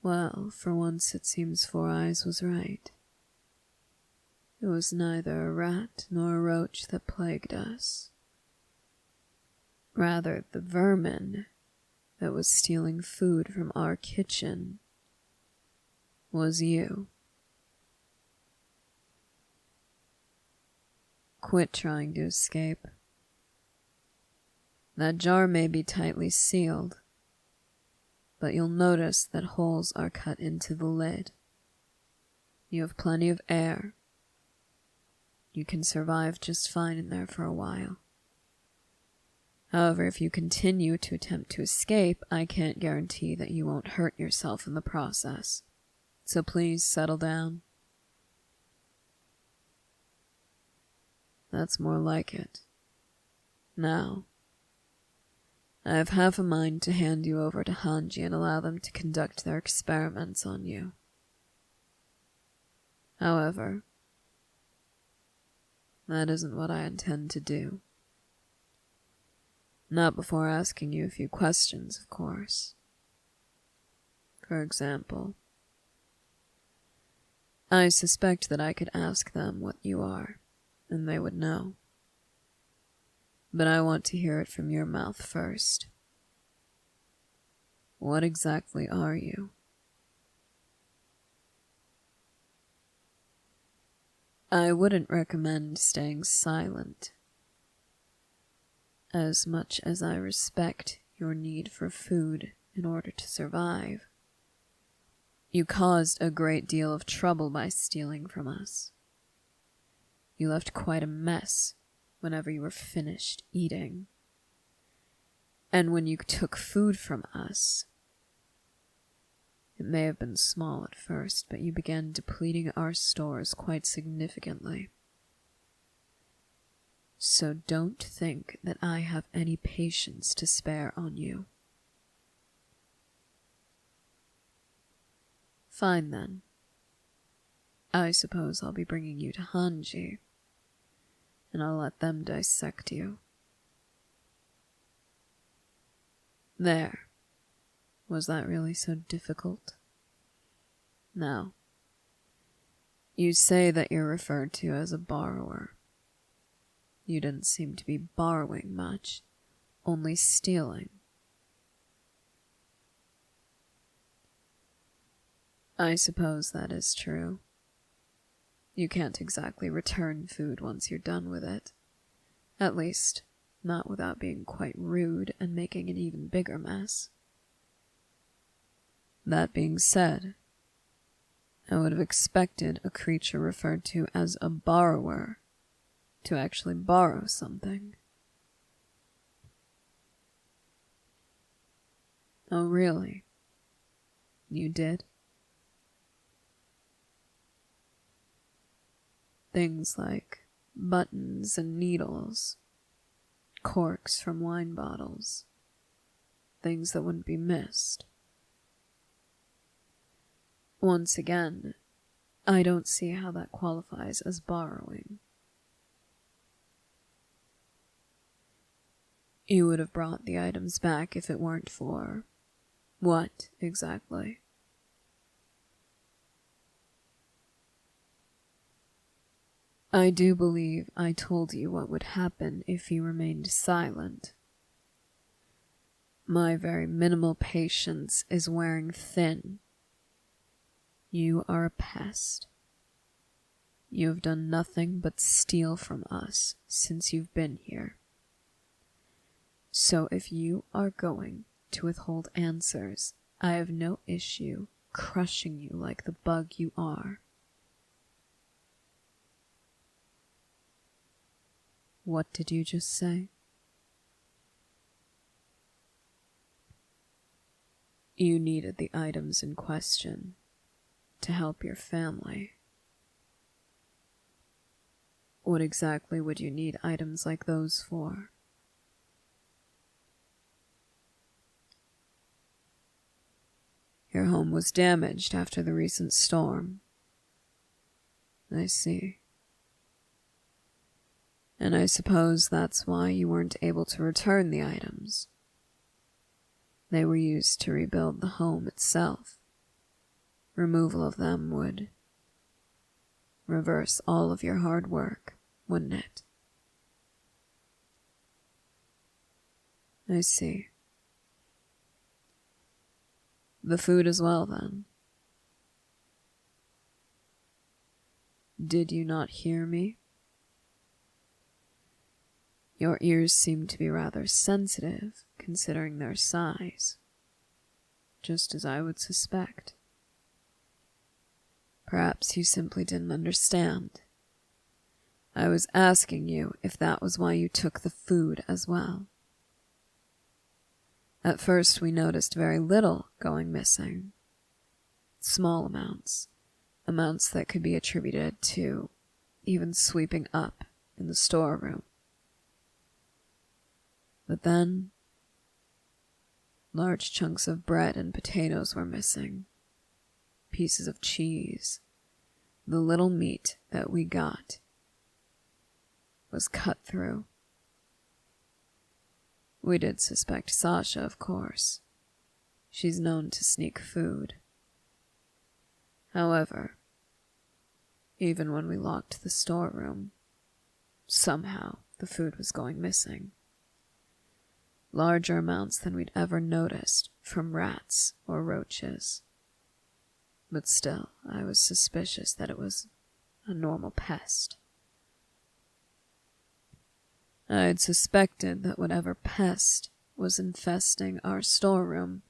Well, for once it seems Four Eyes was right. It was neither a rat nor a roach that plagued us. Rather, the vermin that was stealing food from our kitchen was you. Quit trying to escape. That jar may be tightly sealed, but you'll notice that holes are cut into the lid. You have plenty of air. You can survive just fine in there for a while. However, if you continue to attempt to escape, I can't guarantee that you won't hurt yourself in the process. So please settle down. That's more like it. Now, I have half a mind to hand you over to Hanji and allow them to conduct their experiments on you. However, that isn't what I intend to do. Not before asking you a few questions, of course. For example, I suspect that I could ask them what you are, and they would know. But I want to hear it from your mouth first. What exactly are you? I wouldn't recommend staying silent. As much as I respect your need for food in order to survive, you caused a great deal of trouble by stealing from us. You left quite a mess whenever you were finished eating. And when you took food from us, it may have been small at first, but you began depleting our stores quite significantly. So don't think that I have any patience to spare on you. Fine then. I suppose I'll be bringing you to Hanji, and I'll let them dissect you. There. Was that really so difficult? Now, you say that you're referred to as a borrower. You didn't seem to be borrowing much, only stealing. I suppose that is true. You can't exactly return food once you're done with it. At least, not without being quite rude and making an even bigger mess. That being said, I would have expected a creature referred to as a borrower to actually borrow something. Oh, really? You did? Things like buttons and needles, corks from wine bottles, things that wouldn't be missed. Once again, I don't see how that qualifies as borrowing. You would have brought the items back if it weren't for what, exactly? I do believe I told you what would happen if you remained silent. My very minimal patience is wearing thin. You are a pest. You have done nothing but steal from us since you've been here. So if you are going to withhold answers, I have no issue crushing you like the bug you are. What did you just say? You needed the items in question to help your family. What exactly would you need items like those for? Your home was damaged after the recent storm. I see. And I suppose that's why you weren't able to return the items. They were used to rebuild the home itself. Removal of them would reverse all of your hard work, wouldn't it? I see. The food as well, then. Did you not hear me? Your ears seem to be rather sensitive, considering their size. Just as I would suspect. Perhaps you simply didn't understand. I was asking you if that was why you took the food as well. At first we noticed very little going missing. Small amounts. Amounts that could be attributed to even sweeping up in the storeroom. But then, large chunks of bread and potatoes were missing. Pieces of cheese. The little meat that we got was cut through. We did suspect Sasha, of course. She's known to sneak food. However, even when we locked the storeroom, somehow the food was going missing. Larger amounts than we'd ever noticed from rats or roaches. But still, I was suspicious that it was a normal pest. I had suspected that whatever pest was infesting our storeroom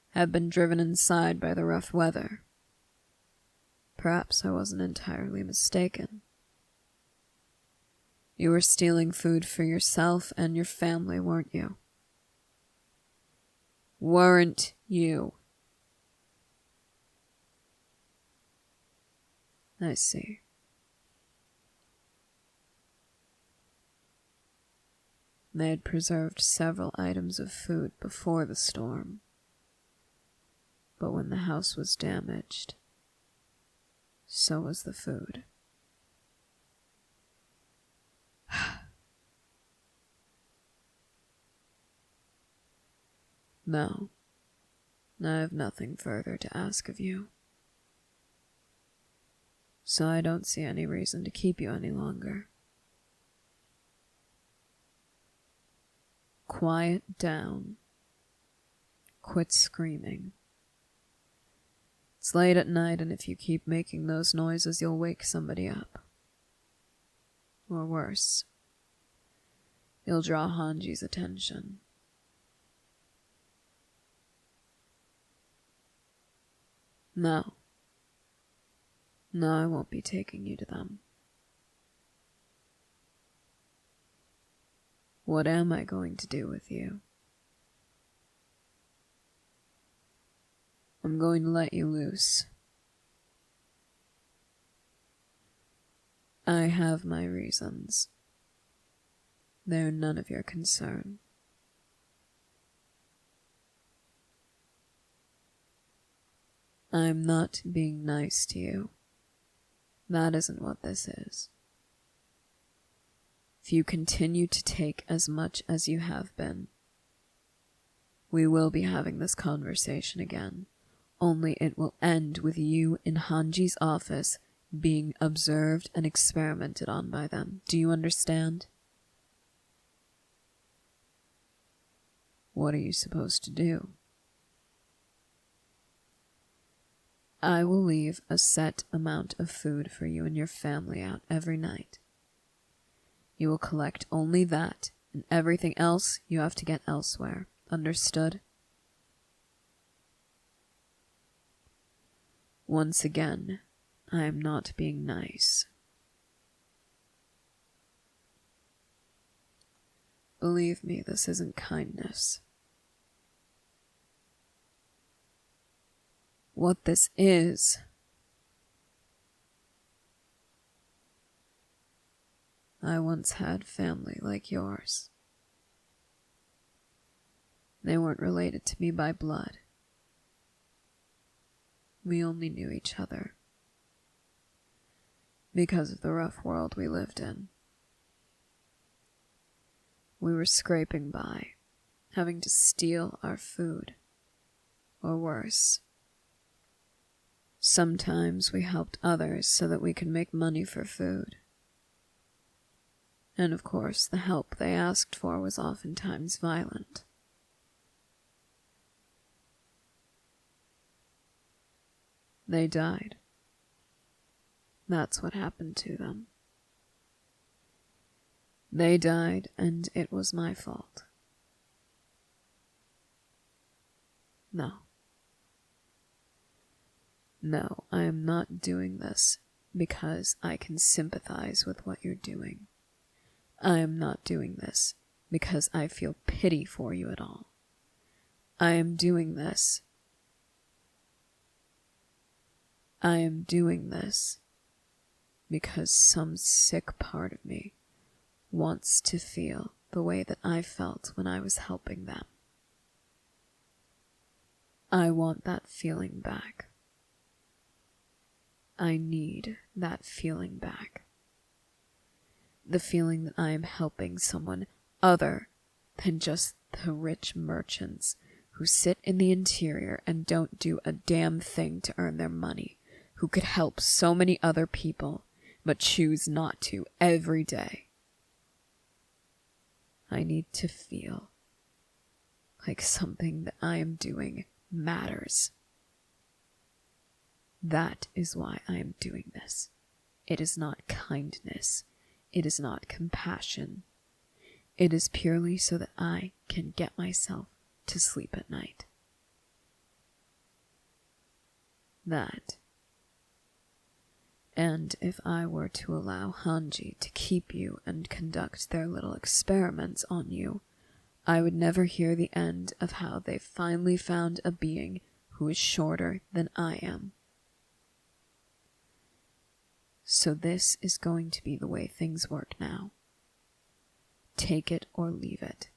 had been driven inside by the rough weather. Perhaps I wasn't entirely mistaken. You were stealing food for yourself and your family, weren't you? Weren't you? I see. They had preserved several items of food before the storm. But when the house was damaged, so was the food. No, I have nothing further to ask of you. So I don't see any reason to keep you any longer. Quiet down. Quit screaming. It's late at night, and if you keep making those noises, you'll wake somebody up. Or worse, you'll draw Hanji's attention. No. No, I won't be taking you to them. What am I going to do with you? I'm going to let you loose. I have my reasons. They're none of your concern. I'm not being nice to you. That isn't what this is. If you continue to take as much as you have been, we will be having this conversation again, only it will end with you in Hanji's office being observed and experimented on by them. Do you understand? What are you supposed to do? I will leave a set amount of food for you and your family out every night. You will collect only that, and everything else you have to get elsewhere. Understood? Once again, I am not being nice. Believe me, this isn't kindness. What this is I once had family like yours. They weren't related to me by blood. We only knew each other because of the rough world we lived in. We were scraping by, having to steal our food, or worse. Sometimes we helped others so that we could make money for food. And of course, the help they asked for was oftentimes violent. They died. That's what happened to them. They died, and it was my fault. No. No, I am not doing this because I can sympathize with what you're doing. I am not doing this because I feel pity for you at all. I am doing this because some sick part of me wants to feel the way that I felt when I was helping them. I want that feeling back. I need that feeling back. The feeling that I am helping someone other than just the rich merchants who sit in the interior and don't do a damn thing to earn their money, who could help so many other people, but choose not to every day. I need to feel like something that I am doing matters. That is why I am doing this. It is not kindness. It is not compassion. It is purely so that I can get myself to sleep at night. That. And if I were to allow Hanji to keep you and conduct their little experiments on you, I would never hear the end of how they finally found a being who is shorter than I am. So this is going to be the way things work now. Take it or leave it.